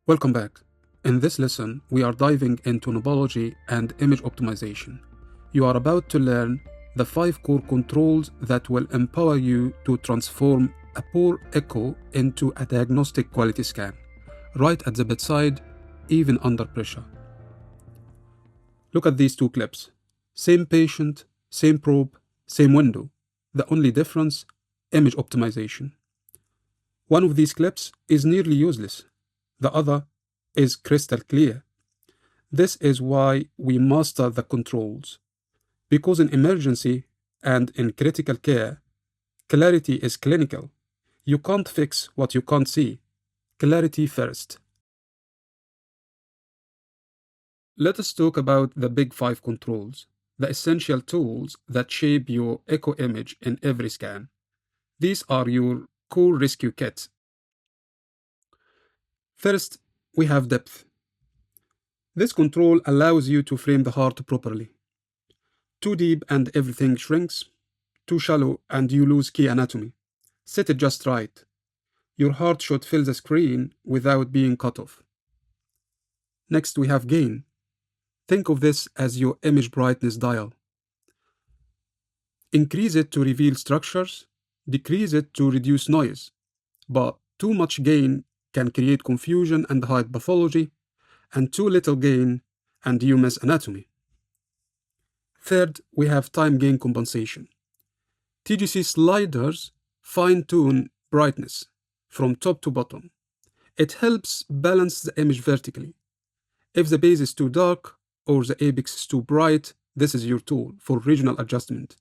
Welcome back. In this lesson, we are diving into Knobology and image optimization. You are about to learn the 5 core controls that will empower you to transform a poor echo into a diagnostic quality scan, right at the bedside, even under pressure. Look at these 2 clips. Same patient, same probe, same window. The only difference, image optimization. One of these clips is nearly useless. The other is crystal clear. This is why we master the controls. Because in emergency and in critical care, clarity is clinical. You can't fix what you can't see. Clarity first. Let us talk about the big 5 controls, the essential tools that shape your echo image in every scan. These are your core rescue kit. First, we have depth. This control allows you to frame the heart properly. Too deep and everything shrinks. Too shallow and you lose key anatomy. Set it just right. Your heart should fill the screen without being cut off. Next, we have gain. Think of this as your image brightness dial. Increase it to reveal structures, decrease it to reduce noise. But too much gain can create confusion and hide pathology, and too little gain and you miss anatomy. Third, we have time gain compensation. TGC sliders fine-tune brightness from top to bottom. It helps balance the image vertically. If the base is too dark or the apex is too bright, this is your tool for regional adjustment.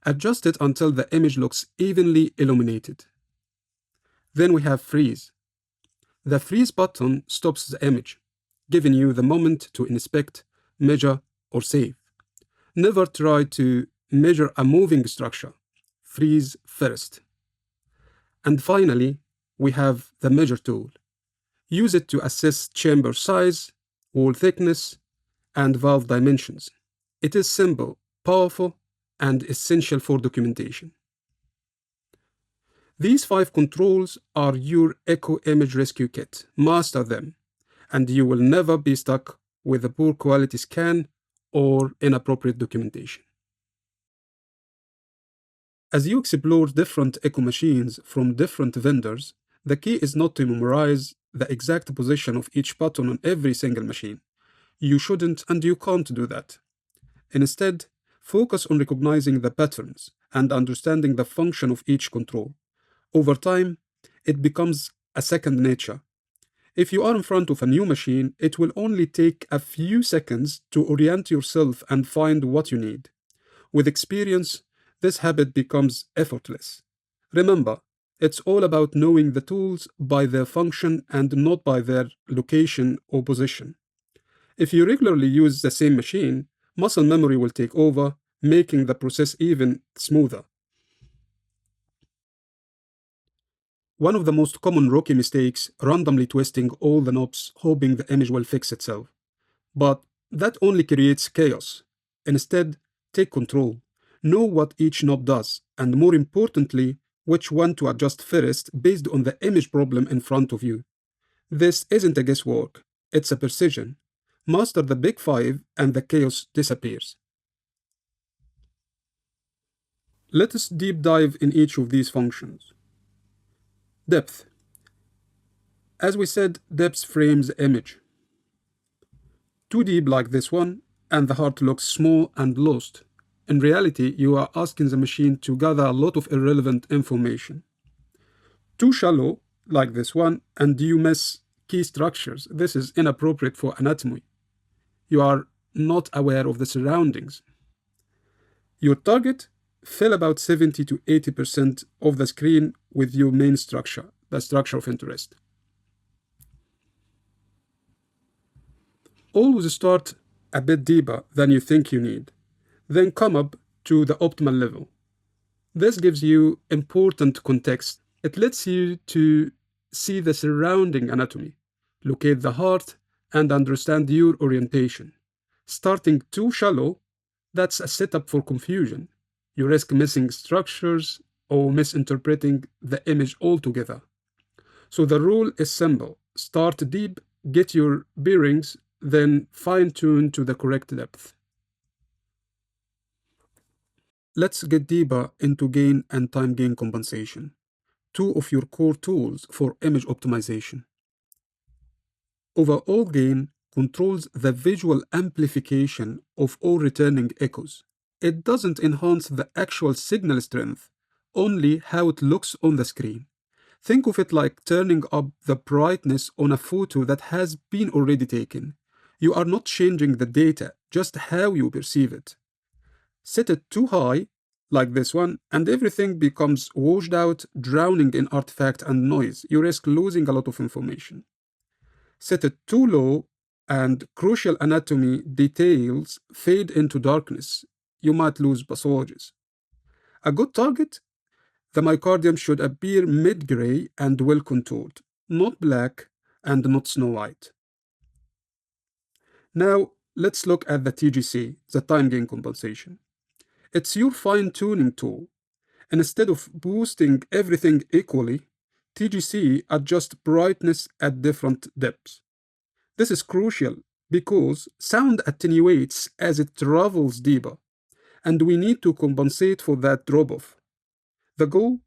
Adjust it until the image looks evenly illuminated. Then we have freeze. The freeze button stops the image, giving you the moment to inspect, measure, or save. Never try to measure a moving structure. Freeze first. And finally, we have the measure tool. Use it to assess chamber size, wall thickness, and valve dimensions. It is simple, powerful, and essential for documentation. These 5 controls are your echo image rescue kit. Master them, and you will never be stuck with a poor quality scan or inappropriate documentation. As you explore different echo machines from different vendors, the key is not to memorize the exact position of each button on every single machine. You shouldn't and you can't do that. Instead, focus on recognizing the patterns and understanding the function of each control. Over time, it becomes a second nature. If you are in front of a new machine, it will only take a few seconds to orient yourself and find what you need. With experience, this habit becomes effortless. Remember, it's all about knowing the tools by their function and not by their location or position. If you regularly use the same machine, muscle memory will take over, making the process even smoother. One of the most common rookie mistakes, randomly twisting all the knobs, hoping the image will fix itself. But that only creates chaos. Instead, take control. Know what each knob does, and more importantly, which one to adjust first based on the image problem in front of you. This isn't a guesswork, it's a precision. Master the big 5 and the chaos disappears. Let us deep dive in each of these functions. Depth. As we said, depth frames the image. Too deep like this one, and the heart looks small and lost. In reality, you are asking the machine to gather a lot of irrelevant information. Too shallow like this one, and you miss key structures. This is inappropriate for anatomy. You are not aware of the surroundings. Your target, fill about 70 to 80% of the screen with your main structure, the structure of interest. Always start a bit deeper than you think you need, then come up to the optimal level. This gives you important context. It lets you to see the surrounding anatomy, locate the heart, and understand your orientation. Starting too shallow, that's a setup for confusion. You risk missing structures or misinterpreting the image altogether. So the rule is simple. Start deep get your bearings, then fine-tune to the correct depth. Let's get deeper into gain and time gain compensation, two of your core tools for image optimization. Overall gain controls the visual amplification of all returning echoes. It doesn't enhance the actual signal strength, only how it looks on the screen. Think of it like turning up the brightness on a photo that has been already taken. You are not changing the data, just how you perceive it. Set it too high, like this one, and everything becomes washed out, drowning in artifact and noise. You risk losing a lot of information. Set it too low, and crucial anatomy details fade into darkness. You might lose pathologies. A good target? The myocardium should appear mid-gray and well-contoured, not black and not snow white. Now, let's look at the TGC, the time gain compensation. It's your fine-tuning tool. Instead of boosting everything equally, TGC adjusts brightness at different depths. This is crucial because sound attenuates as it travels deeper, and we need to compensate for that drop-off. The goal?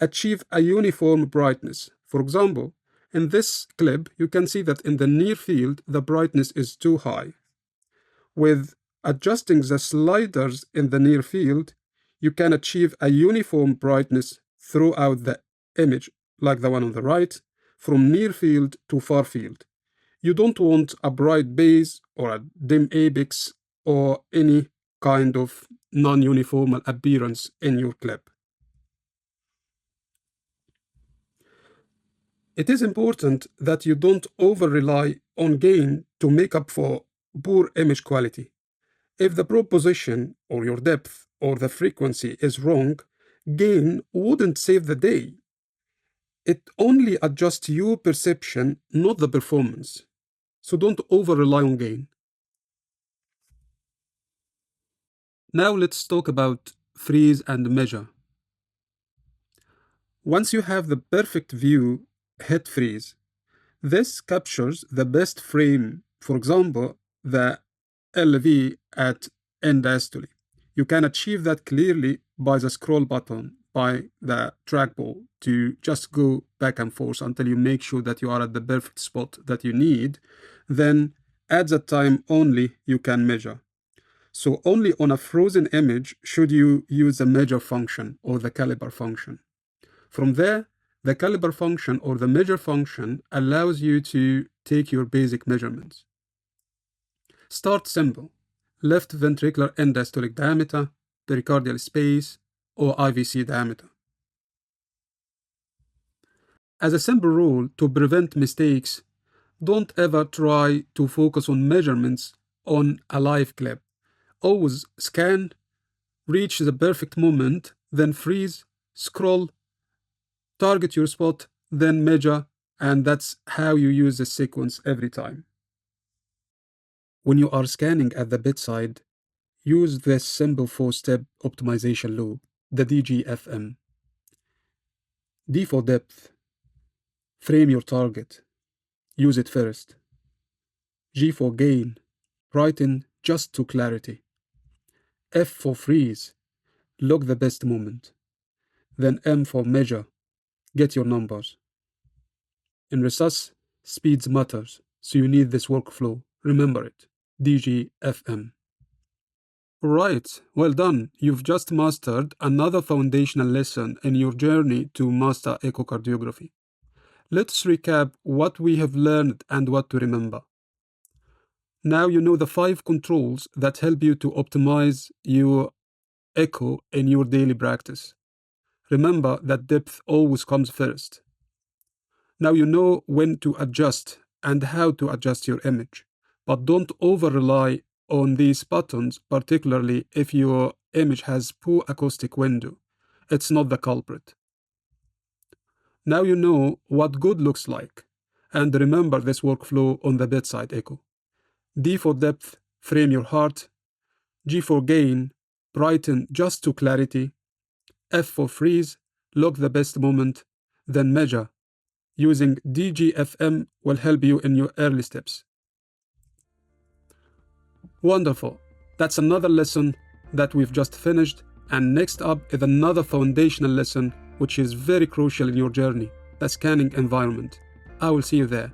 Achieve a uniform brightness. For example, in this clip, you can see that in the near field, the brightness is too high. With adjusting the sliders in the near field, you can achieve a uniform brightness throughout the image, like the one on the right, from near field to far field. You don't want a bright base or a dim apex or any kind of non-uniform appearance in your clip. It is important that you don't over-rely on gain to make up for poor image quality. If the proposition or your depth or the frequency is wrong, gain wouldn't save the day. It only adjusts your perception, not the performance. So don't over-rely on gain. Now let's talk about freeze and measure. Once you have the perfect view, hit freeze. This captures the best frame, for example, the LV at end diastole. You can achieve that clearly by the scroll button, by the trackball, to just go back and forth until you make sure that you are at the perfect spot that you need. Then at that time only you can measure. So only on a frozen image should you use the measure function or the caliper function. From there, the caliper function or the measure function allows you to take your basic measurements. Start simple: left ventricular end diastolic diameter, pericardial space, or IVC diameter. As a simple rule to prevent mistakes, don't ever try to focus on measurements on a live clip. Always scan, reach the perfect moment, then freeze, scroll, target your spot, then measure, and that's how you use the sequence every time. When you are scanning at the bedside, use this simple 4-step optimization loop, the DGFM. D for depth. Frame your target. Use it first. G for gain. Brighten just to clarity. F for freeze. Log the best moment. Then M for measure. Get your numbers. In resus, speeds matters, so you need this workflow. Remember it. DGFM. Right, well done. You've just mastered another foundational lesson in your journey to master echocardiography. Let's recap what we have learned and what to remember. Now you know the 5 controls that help you to optimize your echo in your daily practice. Remember that depth always comes first. Now you know when to adjust and how to adjust your image, but don't over-rely on these buttons, particularly if your image has poor acoustic window. It's not the culprit. Now you know what good looks like, and remember this workflow on the bedside echo. D for depth, frame your heart. G for gain, brighten just to clarity. F for freeze, log the best moment, then measure. Using DGFM will help you in your early steps. Wonderful. That's another lesson that we've just finished, and next up is another foundational lesson which is very crucial in your journey, the scanning environment. I will see you there.